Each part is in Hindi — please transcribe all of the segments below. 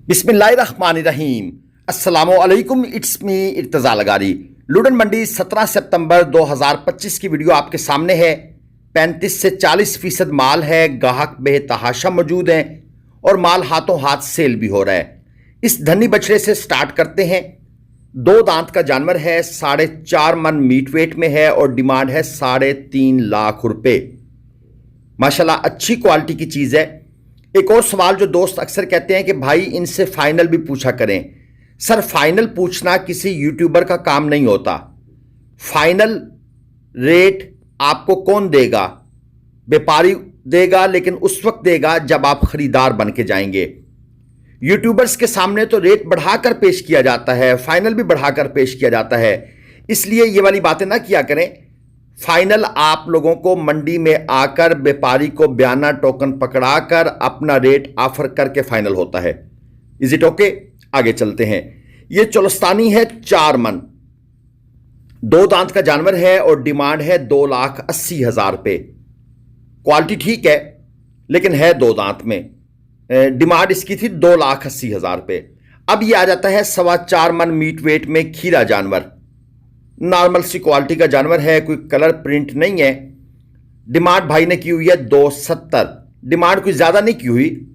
बिस्मिल्लाहिर्रहमानिर्रहीम। अस्सलामुअलैकुम। It's me Irtaza लगारी। लुडन मंडी 17 सितंबर 2025 की वीडियो आपके सामने है। 35 से 40% माल है, गाहक बेतहाशा मौजूद हैं और माल हाथों हाथ सेल भी हो रहा है। इस धनी बछड़े से स्टार्ट करते हैं। 2 दांत का जानवर है, 4.5 मन मीट वेट में है और डिमांड है 3.5 लाख रुपए। माशाल्लाह अच्छी क्वालिटी की चीज़ है। एक और सवाल जो दोस्त अक्सर कहते हैं कि भाई इनसे फाइनल भी पूछा करें। सर, फाइनल पूछना किसी यूट्यूबर का काम नहीं होता। फाइनल रेट आपको कौन देगा? व्यापारी देगा, लेकिन उस वक्त देगा जब आप खरीदार बन के जाएंगे। यूट्यूबर्स के सामने तो रेट बढ़ाकर पेश किया जाता है, फाइनल भी बढ़ाकर पेश किया जाता है। इसलिए ये वाली बातें ना किया करें। फाइनल आप लोगों को मंडी में आकर व्यापारी को बयाना टोकन पकड़ाकर अपना रेट ऑफर करके फाइनल होता है। Is it okay? आगे चलते हैं। यह चोलस्तानी है, 4 मन, 2 दांत का जानवर है और डिमांड है 2,80,000 रुपये। क्वालिटी ठीक है, लेकिन है 2 दांत में। डिमांड इसकी थी 2,80,000 रुपये। अब यह आ जाता है 4.25 मन मीट वेट में खीरा जानवर। नॉर्मल सी क्वालिटी का जानवर है, कोई कलर प्रिंट नहीं है। डिमांड भाई ने की हुई है 270। डिमांड कोई ज़्यादा नहीं की हुई,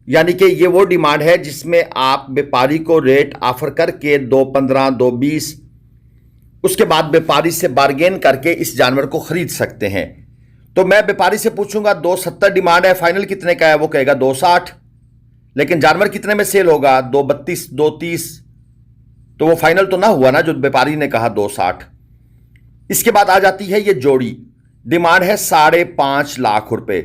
यानी कि ये वो डिमांड है जिसमें आप व्यापारी को रेट ऑफर करके 215, 220, उसके बाद व्यापारी से बार्गेन करके इस जानवर को खरीद सकते हैं। तो मैं व्यापारी से पूछूंगा 270 डिमांड है, फाइनल कितने का है? वो कहेगा 260। लेकिन जानवर कितने में सेल होगा? 232, 230। तो वो फाइनल तो ना हुआ ना, जो व्यापारी ने कहा 260। इसके बाद आ जाती है ये जोड़ी। डिमांड है 5.5 लाख रुपए।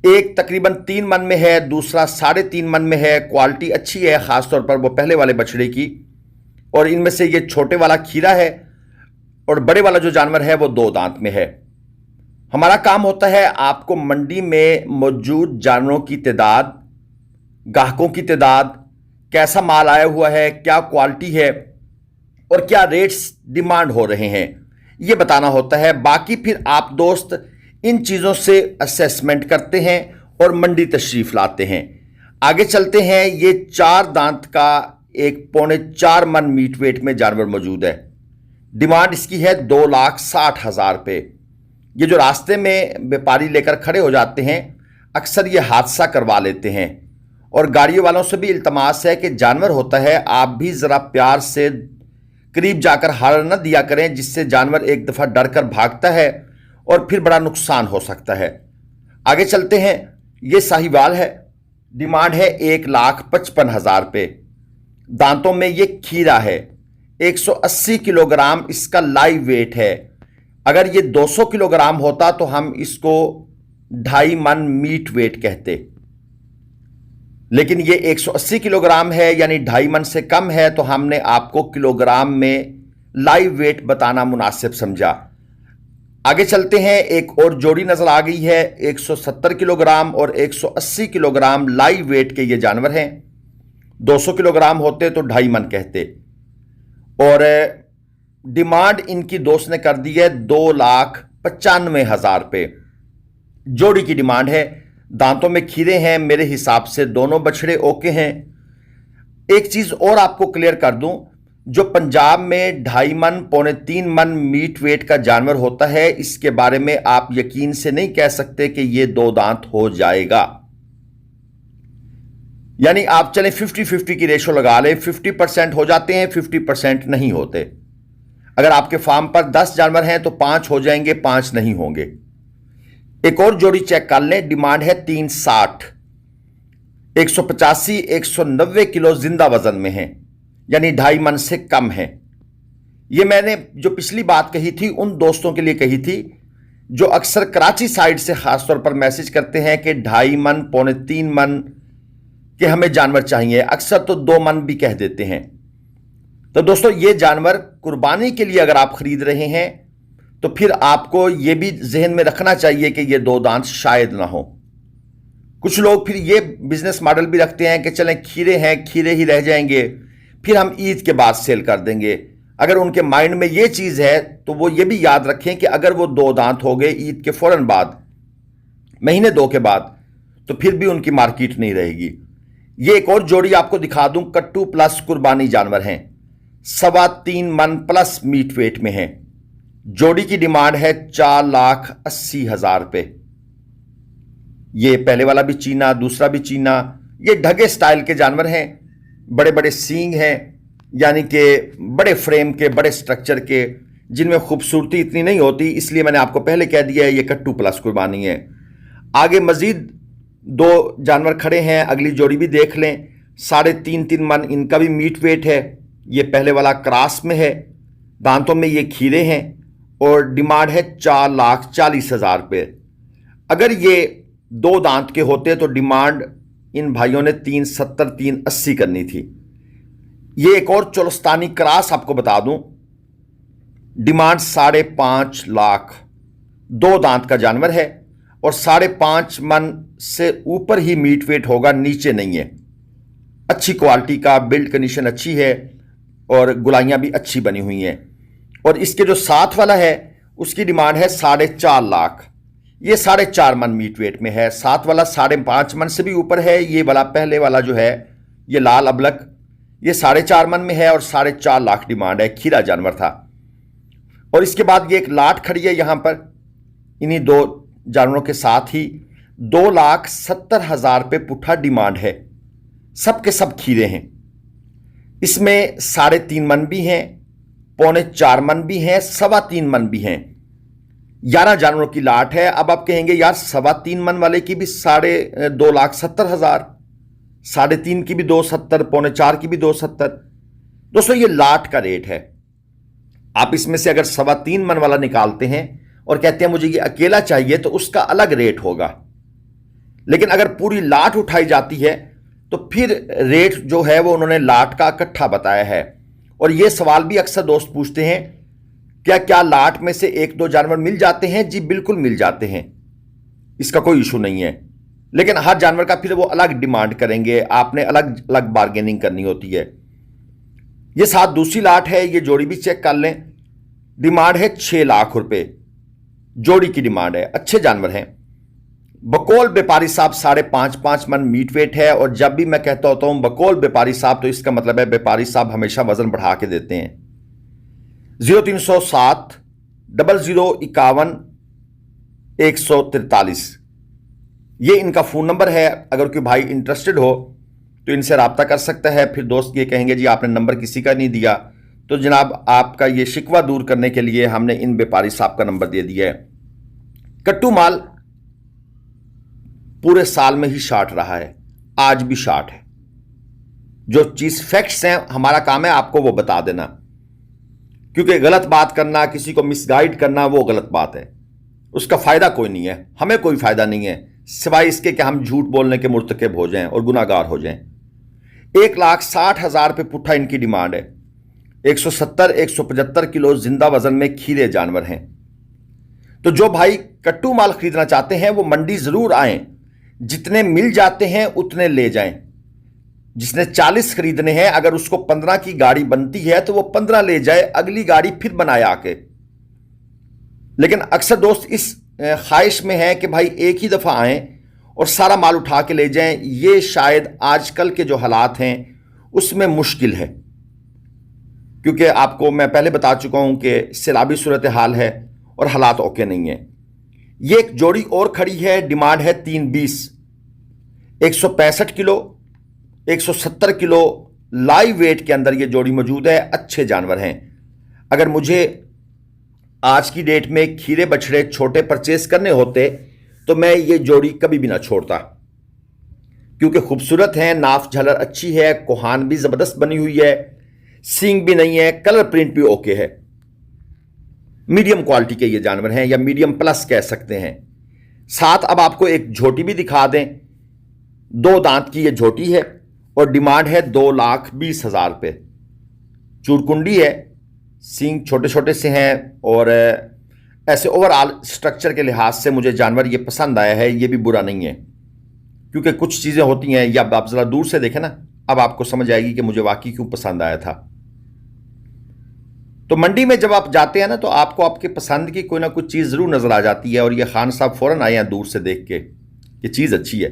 एक तकरीबन 3 मन में है, दूसरा 3.5 मन में है। क्वालिटी अच्छी है, खासतौर पर वो पहले वाले बछड़े की। और इनमें से ये छोटे वाला खीरा है और बड़े वाला जो जानवर है वो 2 दांत में है। हमारा काम होता है आपको मंडी में मौजूद जानवरों की तादाद, गाहकों की तादाद, कैसा माल आया हुआ है, क्या क्वालिटी है और क्या रेट्स डिमांड हो रहे हैं, यह बताना होता है। बाकी फिर आप दोस्त इन चीज़ों से असेसमेंट करते हैं और मंडी तशरीफ लाते हैं। आगे चलते हैं। ये 4 दांत का एक 4.25 मन मीट वेट में जानवर मौजूद है। डिमांड इसकी है 2,60,000 रुपये। ये जो रास्ते में व्यापारी लेकर खड़े हो जाते हैं, अक्सर ये हादसा करवा लेते हैं। और गाड़ियों वालों से भी इल्तमास है कि जानवर होता है, आप भी ज़रा प्यार से करीब जाकर हॉर्न न दिया करें, जिससे जानवर एक दफ़ा डर कर भागता है और फिर बड़ा नुकसान हो सकता है। आगे चलते हैं। ये साहिवाल है। डिमांड है 1,55,000 रुपये। दांतों में ये खीरा है। 180 किलोग्राम इसका लाइव वेट है। अगर ये 200 किलोग्राम होता तो हम इसको 2.5 मन मीट वेट कहते, लेकिन ये 180 किलोग्राम है, यानी 2.5 मन से कम है, तो हमने आपको किलोग्राम में लाइव वेट बताना मुनासिब समझा। आगे चलते हैं। एक और जोड़ी नजर आ गई है। 170 किलोग्राम और 180 किलोग्राम लाइव वेट के ये जानवर हैं। 200 किलोग्राम होते तो 2.5 मन कहते। और डिमांड इनकी दोस्त ने कर दी है 2,95,000 रुपये। जोड़ी की डिमांड है। दांतों में खीरे हैं, मेरे हिसाब से दोनों बछड़े ओके हैं। एक चीज और आपको क्लियर कर दूं, जो पंजाब में 2.5 मन, 3.25 मन मीट वेट का जानवर होता है, इसके बारे में आप यकीन से नहीं कह सकते कि यह 2 दांत हो जाएगा। यानी आप चलें 50-50 की रेशो लगा लें, 50% हो जाते हैं, 50% नहीं होते। अगर आपके फार्म पर 10 जानवर हैं तो 5 हो जाएंगे, 5 नहीं होंगे। एक और जोड़ी चेक कर लें। डिमांड है 360। 185, 190 किलो जिंदा वजन में है, यानी 2.5 मन से कम है। यह मैंने जो पिछली बात कही थी उन दोस्तों के लिए कही थी जो अक्सर कराची साइड से खासतौर पर मैसेज करते हैं कि 2.5 मन, 3.25 मन के हमें जानवर चाहिए। अक्सर तो 2 मन भी कह देते हैं। तो दोस्तों, ये जानवर कुर्बानी के लिए अगर आप खरीद रहे हैं तो फिर आपको यह भी जहन में रखना चाहिए कि ये 2 दांत शायद ना हो। कुछ लोग फिर ये बिजनेस मॉडल भी रखते हैं कि चलें खीरे हैं, खीरे ही रह जाएंगे, फिर हम ईद के बाद सेल कर देंगे। अगर उनके माइंड में ये चीज़ है तो वो ये भी याद रखें कि अगर वो 2 दांत हो गए ईद के फौरन बाद, महीने 2 के बाद, तो फिर भी उनकी मार्केट नहीं रहेगी। ये एक और जोड़ी आपको दिखा दूं, कट्टू प्लस कुर्बानी जानवर हैं, 3.25 मन प्लस मीट वेट में हैं। जोड़ी की डिमांड है 4,80,000 रुपये। ये पहले वाला भी चीना, दूसरा भी चीना। ये ढगे स्टाइल के जानवर हैं, बड़े बड़े सींग हैं, यानी कि बड़े फ्रेम के, बड़े स्ट्रक्चर के, जिनमें खूबसूरती इतनी नहीं होती, इसलिए मैंने आपको पहले कह दिया है ये कट्टू प्लस कुर्बानी है। आगे मजीद 2 जानवर खड़े हैं, अगली जोड़ी भी देख लें। 3.5 मन इनका भी मीट वेट है। ये पहले वाला क्रॉस में है, दांतों में ये खीरे हैं और डिमांड है 4,40,000 रुपये। अगर ये 2 दांत के होते तो डिमांड इन भाइयों ने 370, 380 करनी थी। ये एक और चोलस्तानी क्रॉस आपको बता दूं, डिमांड 5.5 लाख। 2 दांत का जानवर है और 5.5 मन से ऊपर ही मीट वेट होगा, नीचे नहीं है। अच्छी क्वालिटी का, बिल्ड कंडीशन अच्छी है और गुलाइयां भी अच्छी बनी हुई हैं। और इसके जो साथ वाला है उसकी डिमांड है 4.5 लाख। ये 4.5 मन मीट वेट में है। साथ वाला 5.5 मन से भी ऊपर है। ये वाला पहले वाला जो है ये लाल अबलक, ये 4.5 मन में है और 4.5 लाख डिमांड है। खीरा जानवर था। और इसके बाद ये एक लाट खड़ी है यहां पर, इन्हीं 2 जानवरों के साथ ही 2,70,000 रुपये पुट्ठा डिमांड है। सब के सब खीरे हैं। इसमें 3.5 मन भी हैं, 3.25 मन भी हैं, 3.25 मन भी हैं। 11 जानवरों की लाट है। अब आप कहेंगे यार 3.25 मन वाले की भी 2,70,000, 3.5 की भी 270, 3.25 की भी 270। दोस्तों ये लाट का रेट है। आप इसमें से अगर 3.25 मन वाला निकालते हैं और कहते हैं मुझे ये अकेला चाहिए तो उसका अलग रेट होगा। लेकिन अगर पूरी लाट उठाई जाती है तो फिर रेट जो है वो उन्होंने लाट का इकट्ठा बताया है। और ये सवाल भी अक्सर दोस्त पूछते हैं, क्या लाट में से 1-2 जानवर मिल जाते हैं? जी बिल्कुल मिल जाते हैं, इसका कोई इशू नहीं है। लेकिन हर जानवर का फिर वो अलग डिमांड करेंगे, आपने अलग अलग बार्गेनिंग करनी होती है। ये साथ दूसरी लाट है, ये जोड़ी भी चेक कर लें। डिमांड है 6 लाख रुपए, जोड़ी की डिमांड है। अच्छे जानवर हैं। बकौल व्यापारी साहब 5.5 मन मीट वेट है। और जब भी मैं कहता होता हूं बकौल व्यापारी साहब तो इसका मतलब है व्यापारी साहब हमेशा वजन बढ़ा के देते हैं। 0307 0051 143 ये इनका फ़ोन नंबर है। अगर कोई भाई इंटरेस्टेड हो तो इनसे रब्ता कर सकता है। फिर दोस्त ये कहेंगे जी आपने नंबर किसी का नहीं दिया, तो जनाब आपका ये शिकवा दूर करने के लिए हमने इन व्यापारी साहब का नंबर दे दिया है। कट्टू माल पूरे साल में ही शार्ट रहा है, आज भी शार्ट है। जो चीज़ फैक्ट्स हैं, हमारा काम है आपको वो बता देना, क्योंकि गलत बात करना, किसी को मिसगाइड करना वो गलत बात है, उसका फ़ायदा कोई नहीं है। हमें कोई फ़ायदा नहीं है सिवाय इसके कि हम झूठ बोलने के मुर्तकिब हो जाएं और गुनाहगार हो जाएं। 1,60,000 रुपये पुट्ठा इनकी डिमांड है। 170-175 किलो जिंदा वजन में खीरे जानवर हैं। तो जो भाई कट्टू माल खरीदना चाहते हैं वो मंडी ज़रूर आएं, जितने मिल जाते हैं उतने ले जाएं। जिसने 40 खरीदने हैं, अगर उसको 15 की गाड़ी बनती है तो वो 15 ले जाए, अगली गाड़ी फिर बनाए आके। लेकिन अक्सर दोस्त इस ख्वाहिश में है कि भाई एक ही दफ़ा आएं और सारा माल उठा के ले जाएं। ये शायद आजकल के जो हालात हैं उसमें मुश्किल है, क्योंकि आपको मैं पहले बता चुका हूं कि सैलाबी सूरत हाल है और हालात ओके नहीं है। ये एक जोड़ी और खड़ी है, डिमांड है 320। 165 किलो 170 किलो लाइव वेट के अंदर ये जोड़ी मौजूद है। अच्छे जानवर हैं। अगर मुझे आज की डेट में खीरे बछड़े छोटे परचेस करने होते तो मैं ये जोड़ी कभी भी ना छोड़ता, क्योंकि खूबसूरत है, नाफ झलर अच्छी है, कोहान भी ज़बरदस्त बनी हुई है, सींग भी नहीं है, कलर प्रिंट भी ओके है। मीडियम क्वालिटी के ये जानवर हैं, या मीडियम प्लस कह सकते हैं। साथ अब आपको एक झोटी भी दिखा दें। 2 दांत की ये झोटी है और डिमांड है 2,20,000 रुपये। चूरकुंडी है, सींग छोटे छोटे से हैं और ऐसे ओवरऑल स्ट्रक्चर के लिहाज से मुझे जानवर ये पसंद आया है। ये भी बुरा नहीं है, क्योंकि कुछ चीज़ें होती हैं, या आप ज़रा दूर से देखें ना, अब आपको समझ आएगी कि मुझे वाकई क्यों पसंद आया था। तो मंडी में जब आप जाते हैं ना तो आपको आपके पसंद की कोई ना कोई चीज़ ज़रूर नज़र आ जाती है, और ये खान साहब फ़ौरन आए हैं दूर से देख के कि चीज़ अच्छी है।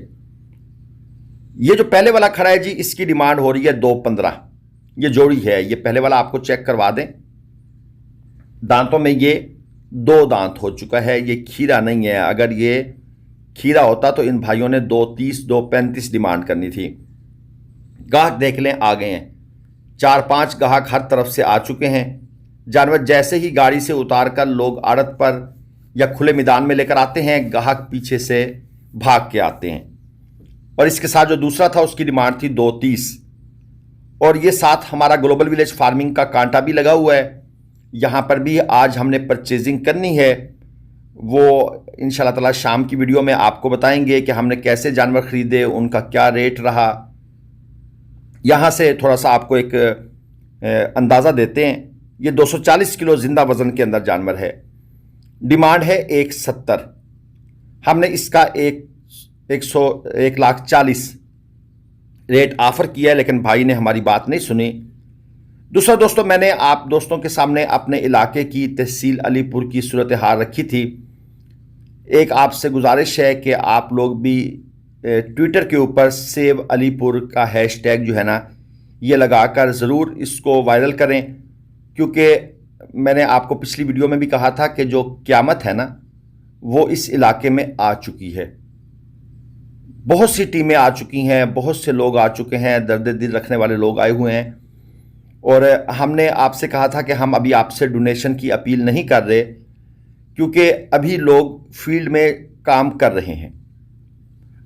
ये जो पहले वाला खड़ा है जी, इसकी डिमांड हो रही है 215। ये जोड़ी है, ये पहले वाला आपको चेक करवा दें। दांतों में ये 2 दांत हो चुका है, ये खीरा नहीं है। अगर ये खीरा होता तो इन भाइयों ने 230 235 डिमांड करनी थी। गाहक देख लें आ गए हैं, 4-5 गाहक हर तरफ से आ चुके हैं। जानवर जैसे ही गाड़ी से उतार कर लोग आड़त पर या खुले मैदान में लेकर आते हैं, गाहक पीछे से भाग के आते हैं। और इसके साथ जो दूसरा था उसकी डिमांड थी 230। और ये साथ हमारा ग्लोबल विलेज फार्मिंग का कांटा भी लगा हुआ है। यहाँ पर भी आज हमने परचेजिंग करनी है, वो इंशाल्लाह ताला शाम की वीडियो में आपको बताएंगे कि हमने कैसे जानवर खरीदे, उनका क्या रेट रहा। यहाँ से थोड़ा सा आपको एक अंदाज़ा देते हैं। ये 240 किलो जिंदा वज़न के अंदर जानवर है। डिमांड है 170। हमने इसका 1,40,000 रेट ऑफर किया है, लेकिन भाई ने हमारी बात नहीं सुनी। दूसरा दोस्तों, मैंने आप दोस्तों के सामने अपने इलाके की तहसील अलीपुर की सूरत हाल रखी थी। एक आपसे गुजारिश है कि आप लोग भी ट्विटर के ऊपर सेव अलीपुर का हैशटैग जो है ना, ये लगाकर ज़रूर इसको वायरल करें, क्योंकि मैंने आपको पिछली वीडियो में भी कहा था कि जो क़यामत है ना, वो इस इलाके में आ चुकी है। बहुत सी टीमें आ चुकी हैं, बहुत से लोग आ चुके हैं, दर्द दिल रखने वाले लोग आए हुए हैं। और हमने आपसे कहा था कि हम अभी आपसे डोनेशन की अपील नहीं कर रहे, क्योंकि अभी लोग फील्ड में काम कर रहे हैं।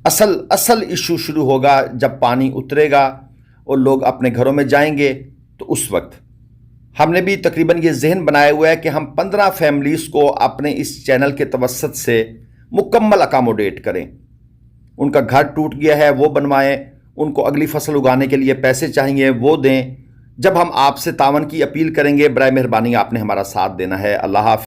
असल इशू शुरू होगा जब पानी उतरेगा और लोग अपने घरों में जाएंगे, तो उस वक्त हमने भी तकरीबन ये जहन बनाया हुआ है कि हम 15 फैमिलीज़ को अपने इस चैनल के तवस्सुत से मुकम्मल अकामोडेट करें। उनका घर टूट गया है वो बनवाएं, उनको अगली फसल उगाने के लिए पैसे चाहिए वो दें। जब हम आपसे तावन की अपील करेंगे, बराए मेहरबानी आपने हमारा साथ देना है। अल्लाह हाफ़िज़।